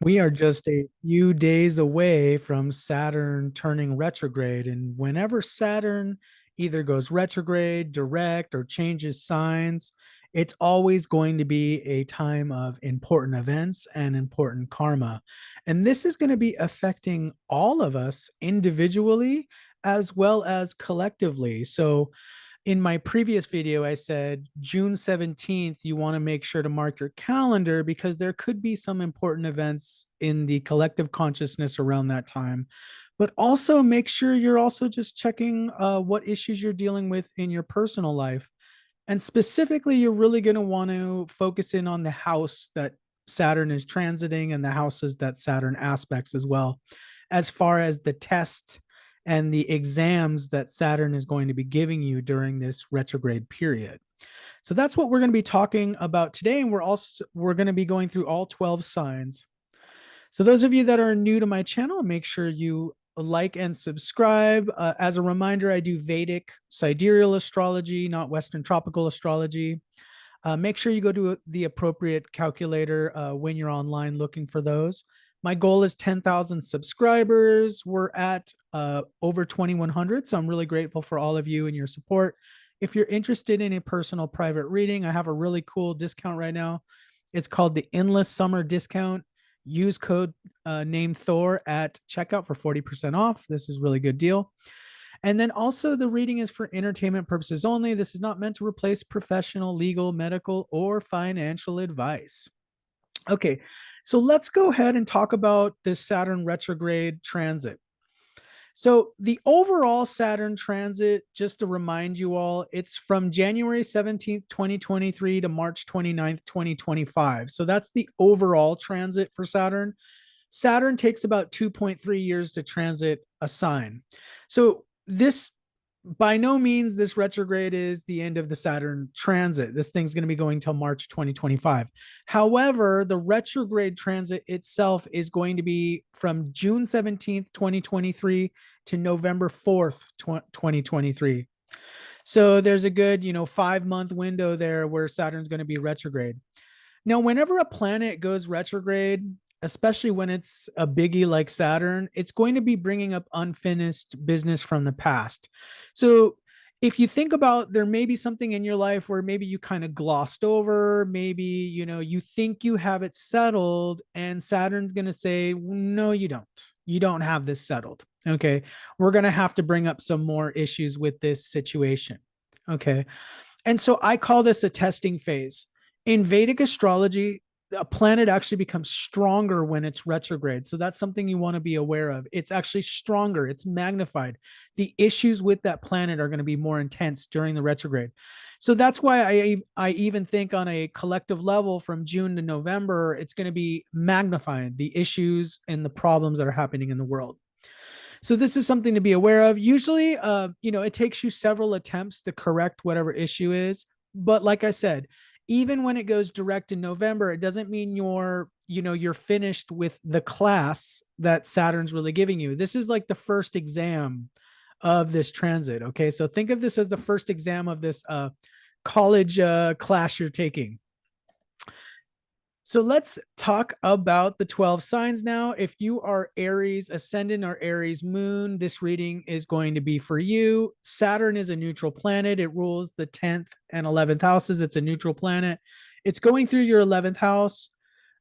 We are just a few days away from Saturn turning retrograde. And whenever Saturn either goes retrograde, direct, or changes signs, it's always going to be a time of important events and important karma. And this is going to be affecting all of us individually as well as collectively. So, in my previous video, I said June 17th, you want to make sure to mark your calendar because there could be some important events in the collective consciousness around that time. But also make sure you're also just checking what issues you're dealing with in your personal life. And specifically, you're really going to want to focus in on the house that Saturn is transiting and the houses that Saturn aspects as well, as far as the tests and the exams that Saturn is going to be giving you during this retrograde period. So that's what we're going to be talking about today. And we're going to be going through all 12 signs. So those of you that are new to my channel, make sure you like and subscribe. As a reminder, I do Vedic sidereal astrology, not Western tropical astrology. Make sure you go to the appropriate calculator when you're online looking for those. My goal is 10,000 subscribers. We're at over 2,100, so I'm really grateful for all of you and your support. If you're interested in a personal private reading, I have a really cool discount right now. It's called the Endless Summer Discount. Use code name Thor at checkout for 40% off. This is a really good deal. And then also the reading is for entertainment purposes only. This is not meant to replace professional, legal, medical, or financial advice. Okay, so let's go ahead and talk about this Saturn retrograde transit. So the overall Saturn transit, just to remind you all, it's from January 17th, 2023 to March 29th, 2025. So that's the overall transit for Saturn. Saturn takes about 2.3 years to transit a sign. So this by no means this retrograde is the end of the Saturn transit. This thing's going to be going till March 2025. However, the retrograde transit itself is going to be from June 17th, 2023 to November 4th, 2023. So there's a good, 5-month window there where Saturn's going to be retrograde. Now, whenever a planet goes retrograde, especially when it's a biggie like Saturn, it's going to be bringing up unfinished business from the past. So, if you think about there may be something in your life where maybe you kind of glossed over, maybe, you think you have it settled, and Saturn's going to say, no, you don't. You don't have this settled. Okay. We're going to have to bring up some more issues with this situation. Okay. And so I call this a testing phase. In Vedic astrology, a planet actually becomes stronger when it's retrograde. So that's something you want to be aware of. It's actually stronger, it's magnified. The issues with that planet are going to be more intense during the retrograde. So that's why I even think on a collective level from June to November, it's going to be magnifying the issues and the problems that are happening in the world. So this is something to be aware of. Usually, it takes you several attempts to correct whatever issue is. But like I said, even when it goes direct in November, it doesn't mean you're finished with the class that Saturn's really giving you. This is like the first exam of this transit. Okay. So think of this as the first exam of this college class you're taking. So let's talk about the 12 signs now. If you are Aries ascendant or Aries moon, this reading is going to be for you. Saturn is a neutral planet. It rules the 10th and 11th houses. It's a neutral planet. It's going through your 11th house.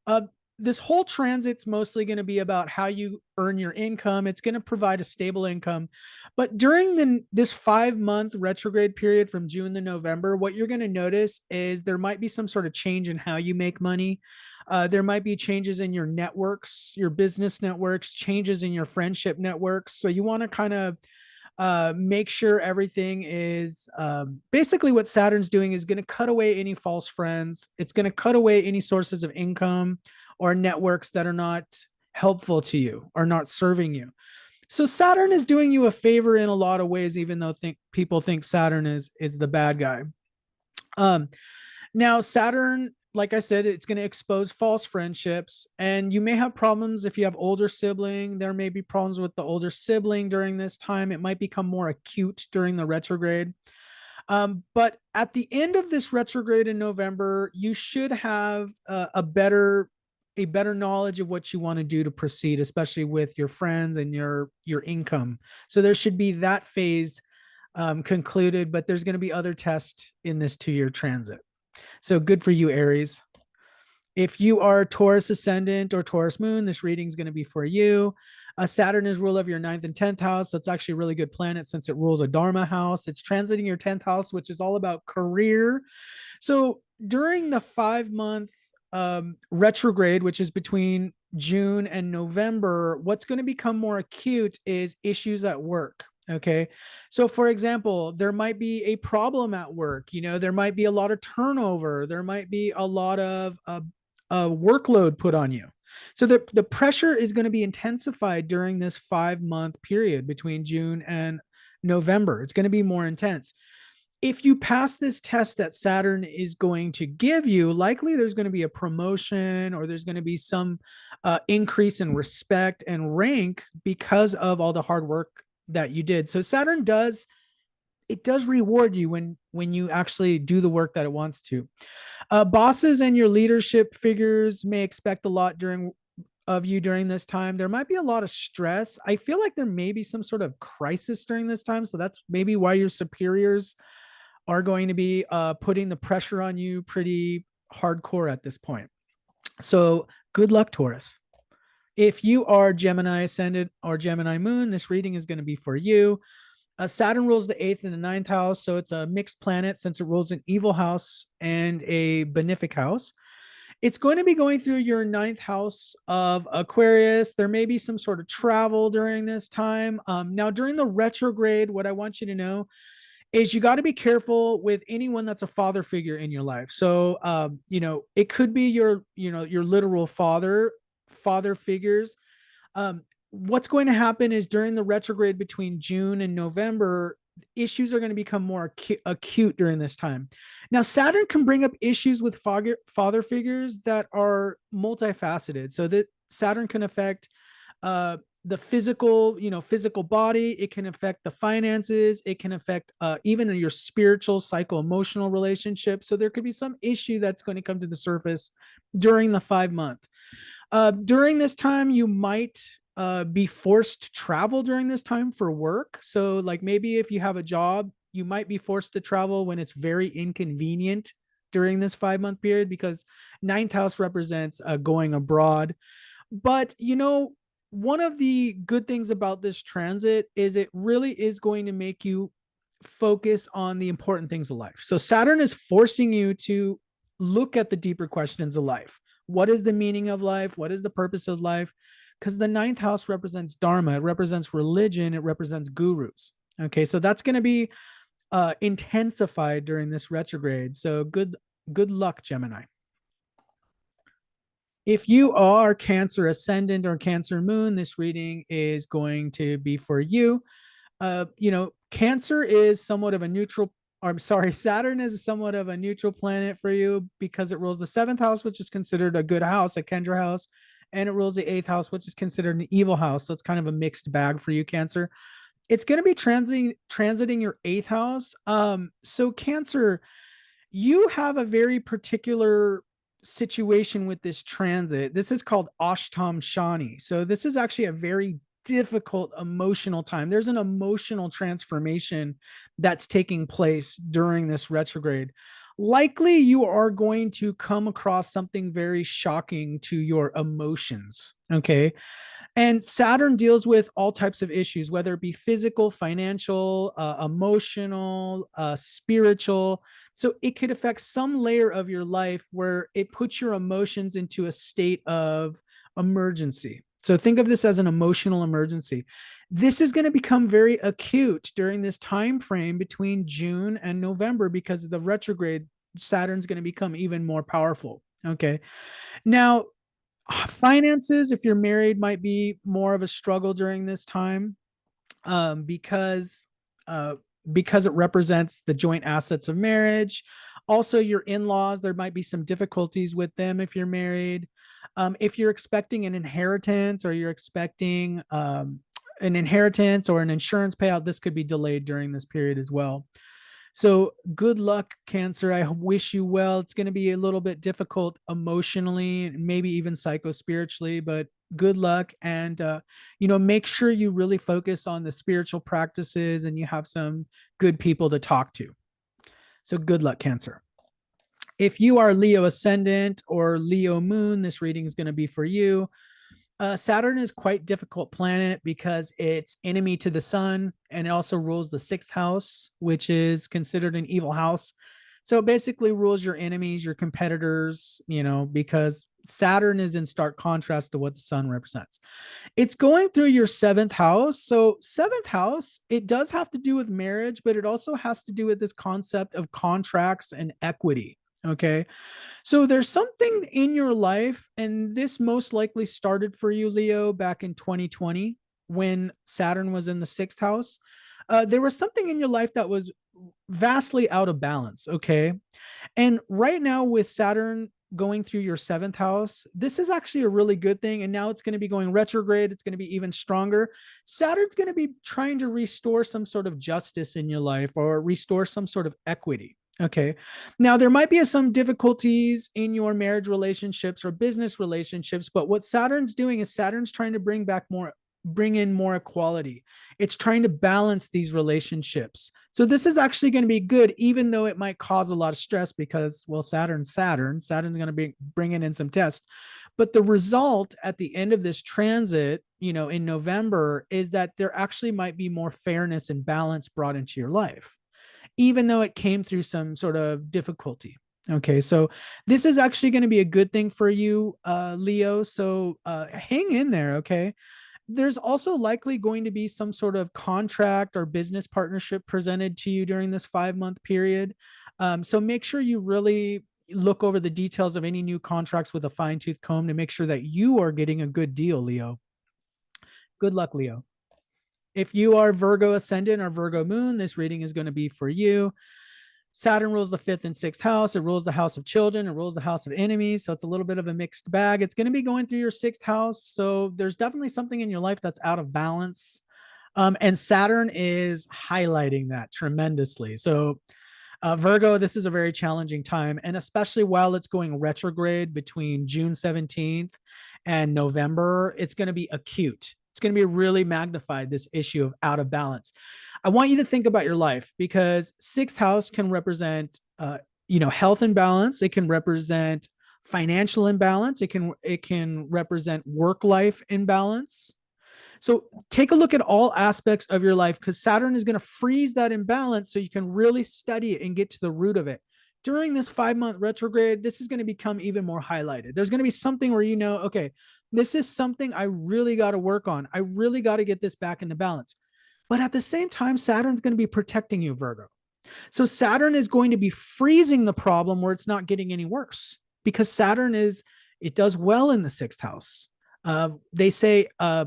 Uh, this whole transit's mostly going to be about how you earn your income. It's going to provide a stable income. But during this 5-month retrograde period from June to November, what you're going to notice is there might be some sort of change in how you make money. There might be changes in your networks, your business networks, changes in your friendship networks. So you want to kind of make sure everything is basically what Saturn's doing is going to cut away any false friends. It's going to cut away any sources of income or networks that are not helpful to you or not serving you. So Saturn is doing you a favor in a lot of ways, even though people think Saturn is the bad guy. Now Saturn, like I said, it's going to expose false friendships, and you may have problems if you have older sibling. There may be problems with the older sibling during this time. It might become more acute during the retrograde. But at the end of this retrograde in November, you should have a better a better knowledge of what you want to do to proceed, especially with your friends and your income. So there should be that phase concluded, but there's going to be other tests in this 2-year transit. So good for you, Aries. If you are Taurus ascendant or Taurus moon, this reading is going to be for you. Saturn is rule of your 9th and 10th house. So it's actually a really good planet since it rules a Dharma house. It's transiting your 10th house, which is all about career. So during the 5-month retrograde, which is between June and November, what's going to become more acute is issues at work. Okay. So for example, there might be a problem at work. There might be a lot of turnover. There might be a lot of workload put on you. So the pressure is going to be intensified during this 5-month period between June and November. It's going to be more intense. If you pass this test that Saturn is going to give you, likely there's going to be a promotion or there's going to be some increase in respect and rank because of all the hard work that you did. So Saturn does reward you when you actually do the work that it wants to. Bosses and your leadership figures may expect a lot of you during this time. There might be a lot of stress. I feel like there may be some sort of crisis during this time. So that's maybe why your superiors are going to be putting the pressure on you pretty hardcore at this point. So good luck, Taurus. If you are Gemini ascendant or Gemini moon, this reading is going to be for you. Saturn rules the 8th and the 9th house. So it's a mixed planet since it rules an evil house and a benefic house. It's going to be going through your 9th house of Aquarius. There may be some sort of travel during this time. Now, during the retrograde, what I want you to know is you got to be careful with anyone that's a father figure in your life. So, it could be your literal father figures. What's going to happen is during the retrograde between June and November, issues are going to become more acute during this time. Now, Saturn can bring up issues with father figures that are multifaceted. So that Saturn can affect the physical body. It can affect the finances. It can affect even your spiritual, psycho-emotional relationship. So there could be some issue that's going to come to the surface during the 5-month. During this time, you might be forced to travel during this time for work. So like maybe if you have a job, you might be forced to travel when it's very inconvenient during this 5-month period, because 9th house represents going abroad. But one of the good things about this transit is it really is going to make you focus on the important things of life. So Saturn is forcing you to look at the deeper questions of life. What is the meaning of life? What is the purpose of life? Because the 9th house represents Dharma. It represents religion. It represents gurus. Okay, so that's going to be intensified during this retrograde. So good luck, Gemini. If you are Cancer ascendant or Cancer moon, this reading is going to be for you. Cancer is somewhat of a neutral, Saturn is somewhat of a neutral planet for you because it rules the 7th house, which is considered a good house, a Kendra house, and it rules the 8th house, which is considered an evil house. So it's kind of a mixed bag for you, Cancer. It's going to be transiting your 8th house. So Cancer, you have a very particular situation with this transit. This is called Ashtam Shani. So this is actually a very difficult emotional time. There's an emotional transformation that's taking place during this retrograde. Likely you are going to come across something very shocking to your emotions. Okay. And Saturn deals with all types of issues, whether it be physical, financial, emotional, spiritual. So it could affect some layer of your life where it puts your emotions into a state of emergency. So think of this as an emotional emergency. This is going to become very acute during this time frame between June and November because of the retrograde. Saturn's going to become even more powerful. Okay. Now, finances, if you're married, might be more of a struggle during this time because it represents the joint assets of marriage. Also, your in-laws, there might be some difficulties with them if you're married. If you're expecting an inheritance or you're expecting an inheritance or an insurance payout, this could be delayed during this period as well. So good luck, Cancer. I wish you well. It's going to be a little bit difficult emotionally, maybe even psycho-spiritually, but good luck. And, make sure you really focus on the spiritual practices and you have some good people to talk to. So good luck, Cancer. If you are Leo ascendant or Leo moon, this reading is going to be for you. Saturn is quite difficult planet because it's enemy to the sun, and it also rules the sixth house, which is considered an evil house. So it basically rules your enemies, your competitors, because Saturn is in stark contrast to what the sun represents. It's going through your seventh house. So seventh house, it does have to do with marriage, but it also has to do with this concept of contracts and equity. Okay. So there's something in your life, and this most likely started for you, Leo, back in 2020 when Saturn was in the sixth house. There was something in your life that was vastly out of balance. Okay. And right now, with Saturn going through your seventh house, this is actually a really good thing. And now it's going to be going retrograde. It's going to be even stronger. Saturn's going to be trying to restore some sort of justice in your life or restore some sort of equity. Okay. Now, there might be some difficulties in your marriage relationships or business relationships, but what Saturn's doing is Saturn's trying to bring in more equality. It's trying to balance these relationships. So this is actually going to be good, even though it might cause a lot of stress because, well, Saturn's going to be bringing in some tests. But the result at the end of this transit, in November, is that there actually might be more fairness and balance brought into your life, even though it came through some sort of difficulty. Okay, so this is actually going to be a good thing for you, Leo. So hang in there, okay? There's also likely going to be some sort of contract or business partnership presented to you during this 5-month period. So make sure you really look over the details of any new contracts with a fine-tooth comb to make sure that you are getting a good deal, Leo. Good luck, Leo. If you are Virgo ascendant or Virgo moon, this reading is going to be for you. Saturn rules the fifth and sixth house. It rules the house of children. It rules the house of enemies. So it's a little bit of a mixed bag. It's going to be going through your sixth house. So there's definitely something in your life that's out of balance. And Saturn is highlighting that tremendously. So Virgo, this is a very challenging time. And especially while it's going retrograde between June 17th and November, it's going to be acute. It's going to be really magnified, this issue of out of balance. I want you to think about your life because sixth house can represent, health imbalance. It can represent financial imbalance. It can represent work life imbalance. So take a look at all aspects of your life because Saturn is going to freeze that imbalance so you can really study it and get to the root of it. During this 5-month retrograde, this is going to become even more highlighted. There's going to be something where okay, this is something I really got to work on. I really got to get this back into balance. But at the same time, Saturn's going to be protecting you, Virgo. So Saturn is going to be freezing the problem where it's not getting any worse because it does well in the sixth house. They say a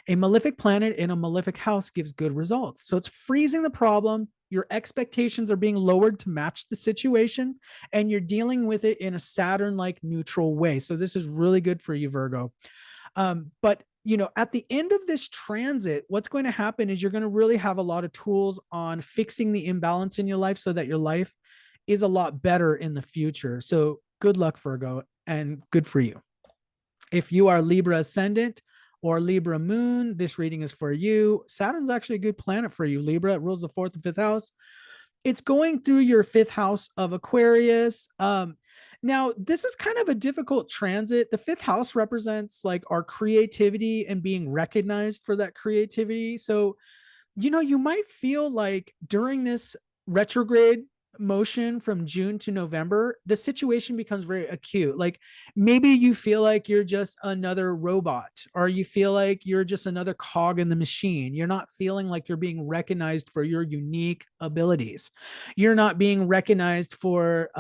malefic planet in a malefic house gives good results. So it's freezing the problem. Your expectations are being lowered to match the situation, and you're dealing with it in a Saturn-like neutral way. So this is really good for you, Virgo. But at the end of this transit, what's going to happen is you're going to really have a lot of tools on fixing the imbalance in your life so that your life is a lot better in the future. So good luck, Virgo, and good for you. If you are Libra ascendant or Libra moon, this reading is for you. Saturn's actually a good planet for you, Libra. It rules the fourth and fifth house. It's going through your fifth house of Aquarius. Now, this is kind of a difficult transit. The fifth house represents like our creativity and being recognized for that creativity. So, you might feel like during this retrograde motion from June to November, the situation becomes very acute. Like maybe you feel like you're just another robot, or you feel like you're just another cog in the machine. You're not feeling like you're being recognized for your unique abilities. You're not being recognized for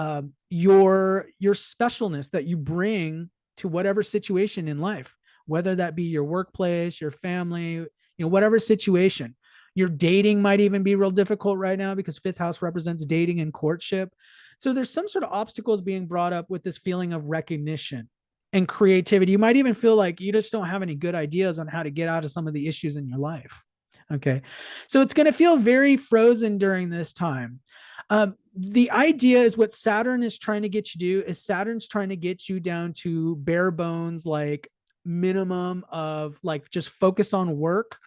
your specialness that you bring to whatever situation in life, whether that be your workplace, your family, whatever situation. Your dating might even be real difficult right now because fifth house represents dating and courtship. So there's some sort of obstacles being brought up with this feeling of recognition and creativity. You might even feel like you just don't have any good ideas on how to get out of some of the issues in your life. Okay. So it's going to feel very frozen during this time. The idea is what Saturn is trying to get you to do is Saturn's trying to get you down to bare bones, like minimum of like just focus on work,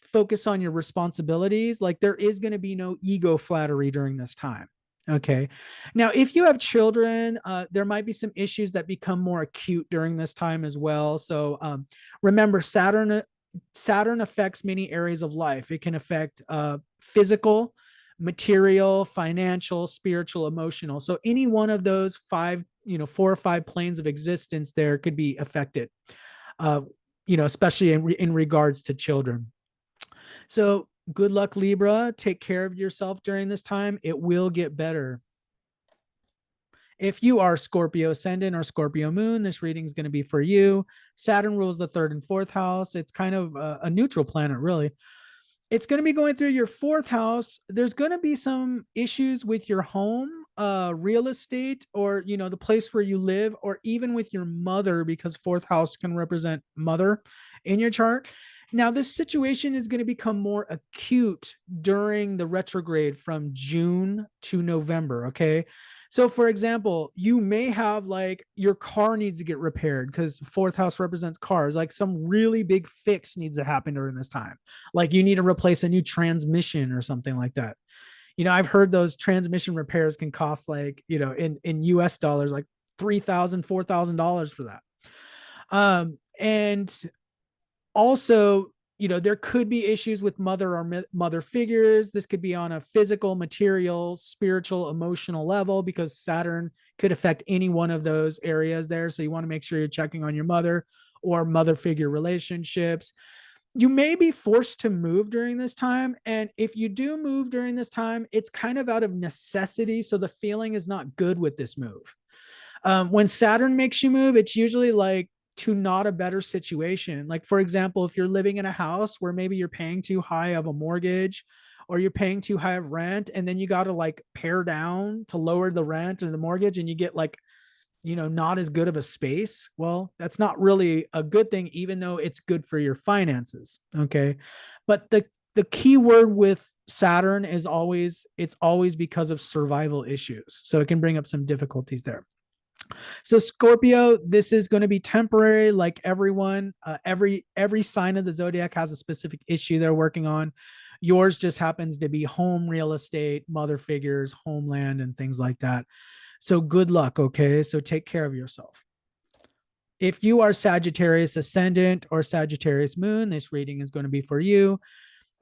focus on your responsibilities. Like there is going to be no ego flattery during this time. Okay. Now, if you have children, there might be some issues that become more acute during this time as well. So remember, Saturn affects many areas of life. It can affect physical, material, financial, spiritual, emotional. So any one of those five, 4 or 5 planes of existence there could be affected. Uh, especially in regards to children. So good luck, Libra. Take care of yourself during this time. It will get better. If you are Scorpio ascendant or Scorpio moon, this reading is going to be for you. Saturn rules the third and fourth house. It's kind of a neutral planet, really. It's going to be going through your fourth house. There's going to be some issues with your home, real estate, or the place where you live, or even with your mother, because fourth house can represent mother in your chart. Now, this situation is going to become more acute during the retrograde from June to November. Okay. So, for example, you may have like your car needs to get repaired because fourth house represents cars. Like some really big fix needs to happen during this time. Like you need to replace a new transmission or something like that. I've heard those transmission repairs can cost like, in US dollars, like $3,000, $4,000 for that. And also, there could be issues with mother or mother figures. This could be on a physical, material, spiritual, emotional level, because Saturn could affect any one of those areas there. So you want to make sure you're checking on your mother or mother figure relationships. You may be forced to move during this time. And if you do move during this time, it's kind of out of necessity. So the feeling is not good with this move. When Saturn makes you move, it's usually like to not a better situation. Like, for example, if you're living in a house where maybe you're paying too high of a mortgage or you're paying too high of rent, and then you got to like pare down to lower the rent or the mortgage, and you get like, not as good of a space. Well, that's not really a good thing, even though it's good for your finances. Okay. But the key word with Saturn is it's always because of survival issues. So it can bring up some difficulties there. So Scorpio, this is going to be temporary, like everyone. Every sign of the zodiac has a specific issue they're working on. Yours just happens to be home, real estate, mother figures, homeland, and things like that. So good luck. Okay, so take care of yourself. If you are Sagittarius ascendant or Sagittarius moon, this reading is going to be for you.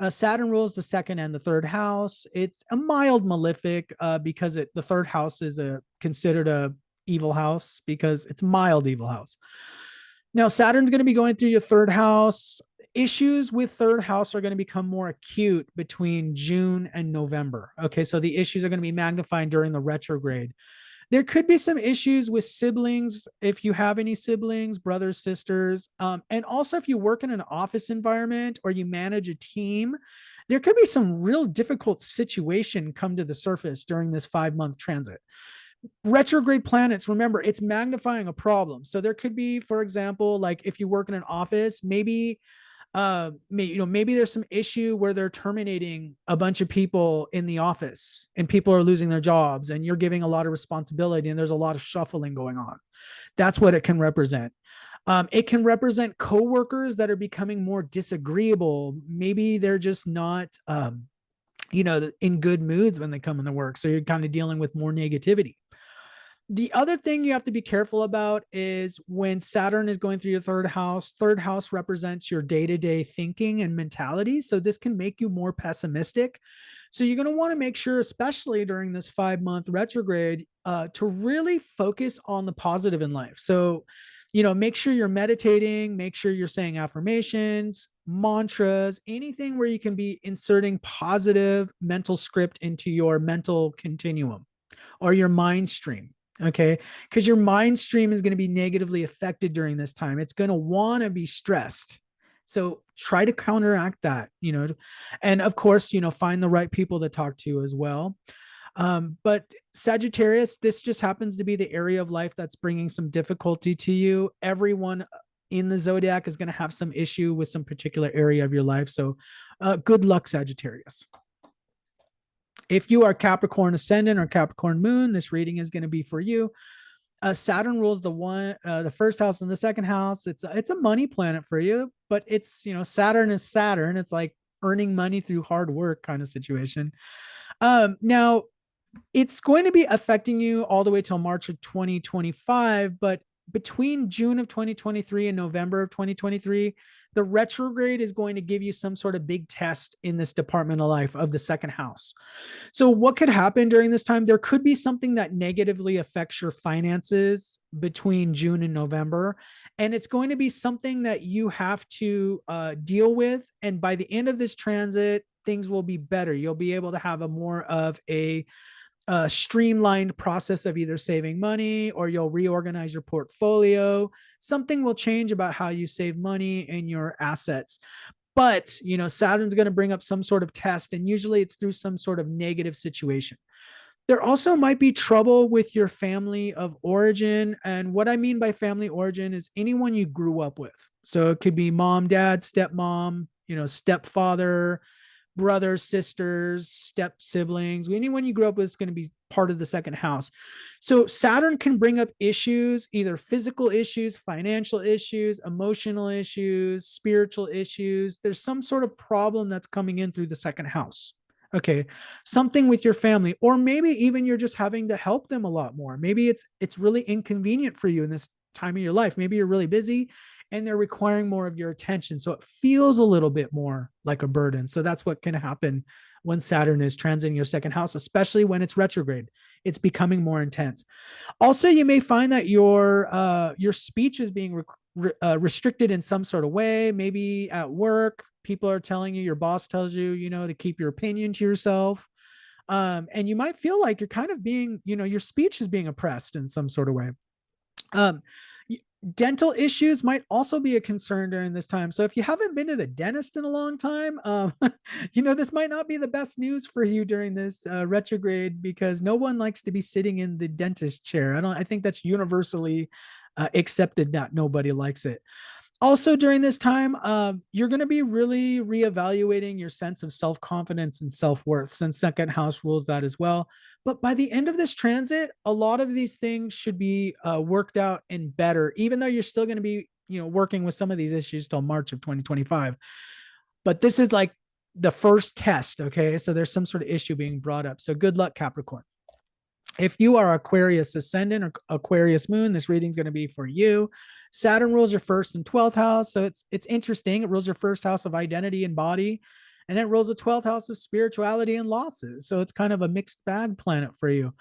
Saturn rules the second and the third house. It's a mild malefic because the third house is considered a evil house because it's mild evil house. Now, Saturn's going to be going through your third house. Issues with third house are going to become more acute between June and November. Okay, so the issues are going to be magnified during the retrograde. There could be some issues with siblings if you have any siblings, brothers, sisters. And also, if you work in an office environment or you manage a team, there could be some real difficult situation come to the surface during this 5-month transit. Retrograde planets, remember, it's magnifying a problem. So there could be, for example, like if you work in an office, maybe there's some issue where they're terminating a bunch of people in the office and people are losing their jobs and you're giving a lot of responsibility and there's a lot of shuffling going on. That's what it can represent. It can represent coworkers that are becoming more disagreeable. Maybe they're just not, in good moods when they come into work. So you're kind of dealing with more negativity. The other thing you have to be careful about is when Saturn is going through your third house represents your day-to-day thinking and mentality. So this can make you more pessimistic. So you're going to want to make sure, especially during this 5-month retrograde, to really focus on the positive in life. So, make sure you're meditating, make sure you're saying affirmations, mantras, anything where you can be inserting positive mental script into your mental continuum or your mind stream. Okay. Because your mind stream is going to be negatively affected during this time. It's going to want to be stressed. So try to counteract that, and of course, find the right people to talk to as well. But Sagittarius, this just happens to be the area of life that's bringing some difficulty to you. Everyone in the zodiac is going to have some issue with some particular area of your life. So good luck, Sagittarius. If you are Capricorn ascendant or Capricorn moon, this reading is going to be for you. Saturn rules the first house and the second house. It's a money planet for you, but it's, Saturn is Saturn. It's like earning money through hard work kind of situation. Now it's going to be affecting you all the way till March of 2025, but between June of 2023 and November of 2023, the retrograde is going to give you some sort of big test in this department of life of the second house. So what could happen during this time? There could be something that negatively affects your finances between June and November. And it's going to be something that you have to deal with. And by the end of this transit, things will be better. You'll be able to have a more of a streamlined process of either saving money, or you'll reorganize your portfolio. Something will change about how you save money and your assets. But, Saturn's going to bring up some sort of test, and usually it's through some sort of negative situation. There also might be trouble with your family of origin. And what I mean by family origin is anyone you grew up with. So it could be mom, dad, stepmom, stepfather, brothers, sisters, step siblings, anyone you grew up with is going to be part of the second house. So Saturn can bring up issues, either physical issues, financial issues, emotional issues, spiritual issues. There's some sort of problem that's coming in through the second house. Okay. Something with your family, or maybe even you're just having to help them a lot more. Maybe it's really inconvenient for you in this time of your life. Maybe you're really busy and they're requiring more of your attention. So it feels a little bit more like a burden. So that's what can happen when Saturn is transiting your second house, especially when it's retrograde. It's becoming more intense. Also, you may find that your speech is being restricted in some sort of way. Maybe at work, people are telling you, your boss tells you, to keep your opinion to yourself. And you might feel like you're kind of being, your speech is being oppressed in some sort of way. Dental issues might also be a concern during this time. So if you haven't been to the dentist in a long time, this might not be the best news for you during this retrograde, because no one likes to be sitting in the dentist chair. I think that's universally accepted that nobody likes it. Also during this time, you're going to be really reevaluating your sense of self-confidence and self-worth, since second house rules that as well. But by the end of this transit, a lot of these things should be worked out and better, even though you're still going to be, working with some of these issues till March of 2025. But this is like the first test. Okay. So there's some sort of issue being brought up. So good luck, Capricorn. If you are Aquarius ascendant or Aquarius moon, this reading is going to be for you. Saturn rules your first and 12th house. So it's interesting. It rules your first house of identity and body, and it rules the 12th house of spirituality and losses. So it's kind of a mixed bag planet for you.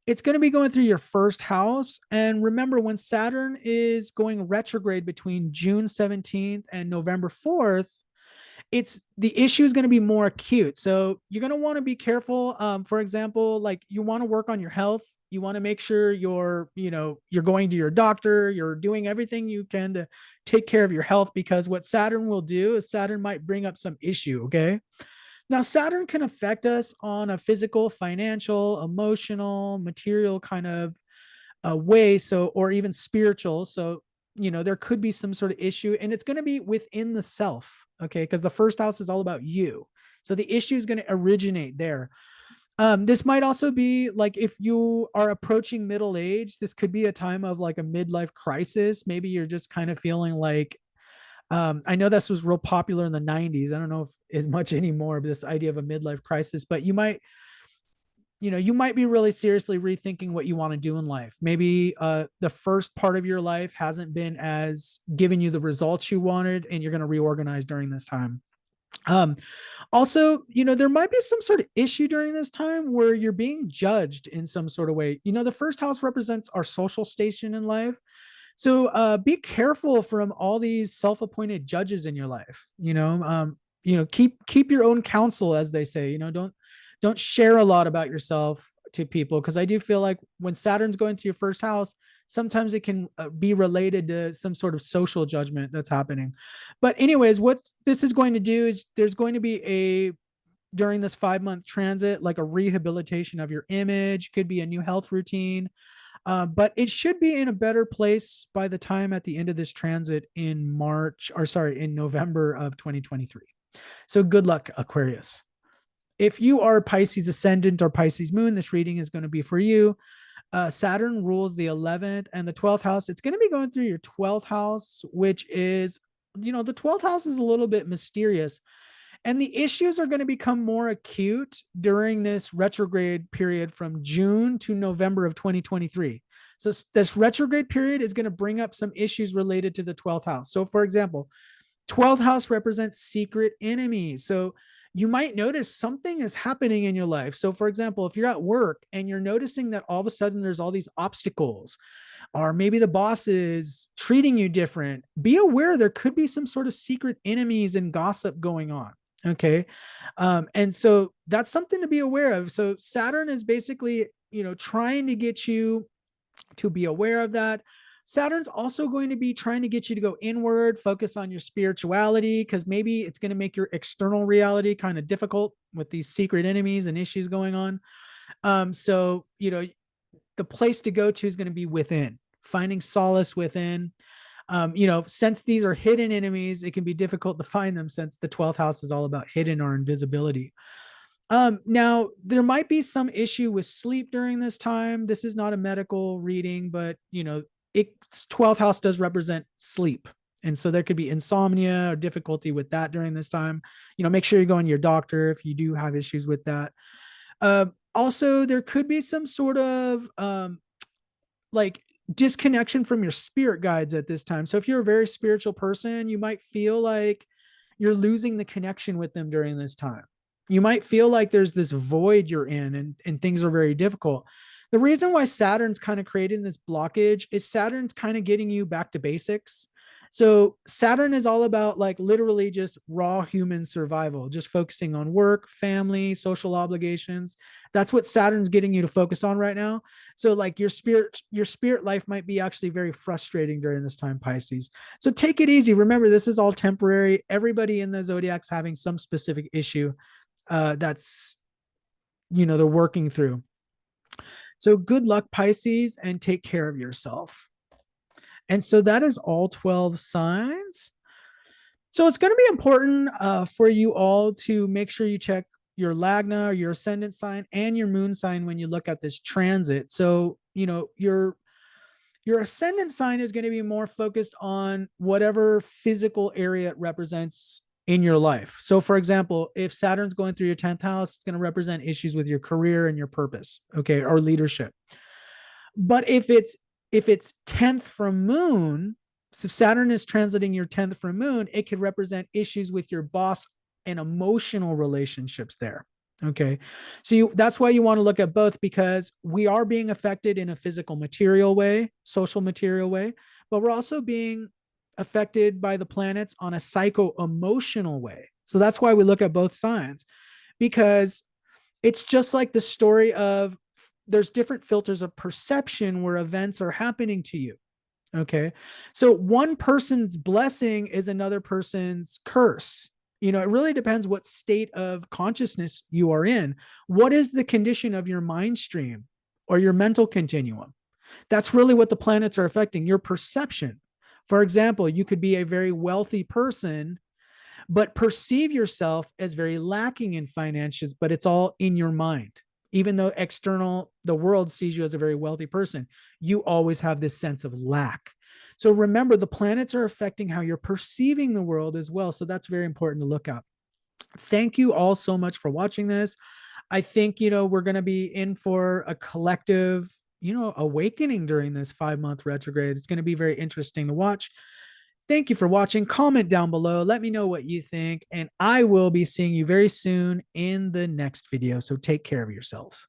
It's going to be going through your first house. And remember, when Saturn is going retrograde between June 17th and November 4th, the issue is going to be more acute. So you're going to want to be careful. For example, like you want to work on your health. You want to make sure you're going to your doctor, you're doing everything you can to take care of your health, because what Saturn will do is Saturn might bring up some issue. Okay. Now, Saturn can affect us on a physical, financial, emotional, material kind of way. So, or even spiritual. So, there could be some sort of issue, and it's going to be within the self. Okay. Because the first house is all about you. So the issue is going to originate there. This might also be like, if you are approaching middle age, this could be a time of like a midlife crisis. Maybe you're just kind of feeling like, I know this was real popular in the 90s. I don't know if as much anymore, this idea of a midlife crisis, but you might be really seriously rethinking what you want to do in life. Maybe the first part of your life hasn't been as giving you the results you wanted, and you're going to reorganize during this time. Also, there might be some sort of issue during this time where you're being judged in some sort of way. The first house represents our social station in life. So be careful from all these self-appointed judges in your life. Keep your own counsel, as they say. Don't share a lot about yourself to people, because I do feel like when Saturn's going through your first house, sometimes it can be related to some sort of social judgment that's happening. But anyways, what this is going to do is there's going to be during this 5-month transit, like a rehabilitation of your image, could be a new health routine. But it should be in a better place by the time at the end of this transit in November of 2023. So good luck, Aquarius. If you are Pisces ascendant or Pisces moon, this reading is going to be for you. Saturn rules the 11th and the 12th house. It's going to be going through your 12th house, which is, the 12th house is a little bit mysterious. And the issues are going to become more acute during this retrograde period from June to November of 2023. So this retrograde period is going to bring up some issues related to the 12th house. So for example, 12th house represents secret enemies. So you might notice something is happening in your life. So for example, if you're at work and you're noticing that all of a sudden there's all these obstacles, or maybe the boss is treating you different, be aware there could be some sort of secret enemies and gossip going on. Okay. And so that's something to be aware of. So Saturn is basically, trying to get you to be aware of that. Saturn's also going to be trying to get you to go inward, focus on your spirituality, because maybe it's going to make your external reality kind of difficult with these secret enemies and issues going on. So, the place to go to is going to be within, finding solace within. Since these are hidden enemies, it can be difficult to find them since the 12th house is all about hidden or invisibility. Now there might be some issue with sleep during this time. This is not a medical reading, but 12th house does represent sleep. And so there could be insomnia or difficulty with that during this time. Make sure you're going to your doctor if you do have issues with that. Also, there could be some sort of like disconnection from your spirit guides at this time. So if you're a very spiritual person, you might feel like you're losing the connection with them during this time. You might feel like there's this void you're in and things are very difficult. The reason why Saturn's kind of creating this blockage is Saturn's kind of getting you back to basics. So Saturn is all about like literally just raw human survival, just focusing on work, family, social obligations. That's what Saturn's getting you to focus on right now. So like your spirit life might be actually very frustrating during this time, Pisces. So take it easy. Remember, this is all temporary. Everybody in the zodiac's having some specific issue that's, they're working through. So good luck, Pisces, and take care of yourself. And so that is all 12 signs. So it's going to be important for you all to make sure you check your Lagna, or your ascendant sign, and your moon sign when you look at this transit. So, your ascendant sign is going to be more focused on whatever physical area it represents in your life. So for example, if Saturn's going through your 10th house, it's going to represent issues with your career and your purpose, okay, or leadership. But if it's 10th from moon, so if Saturn is transiting your 10th from moon, it could represent issues with your boss and emotional relationships there. Okay. So that's why you want to look at both, because we are being affected in a physical material way, social material way, but we're also being affected by the planets on a psycho-emotional way. So that's why we look at both signs, because it's just like the story of there's different filters of perception where events are happening to you. Okay. So one person's blessing is another person's curse. It really depends what state of consciousness you are in. What is the condition of your mind stream or your mental continuum? That's really what the planets are affecting, your perception. For example, you could be a very wealthy person, but perceive yourself as very lacking in finances, but it's all in your mind. Even though the world sees you as a very wealthy person, you always have this sense of lack. So remember, the planets are affecting how you're perceiving the world as well. So that's very important to look at. Thank you all so much for watching this. I think, we're going to be in for a collective, awakening during this 5-month retrograde. It's going to be very interesting to watch. Thank you for watching. Comment down below. Let me know what you think. And I will be seeing you very soon in the next video. So take care of yourselves.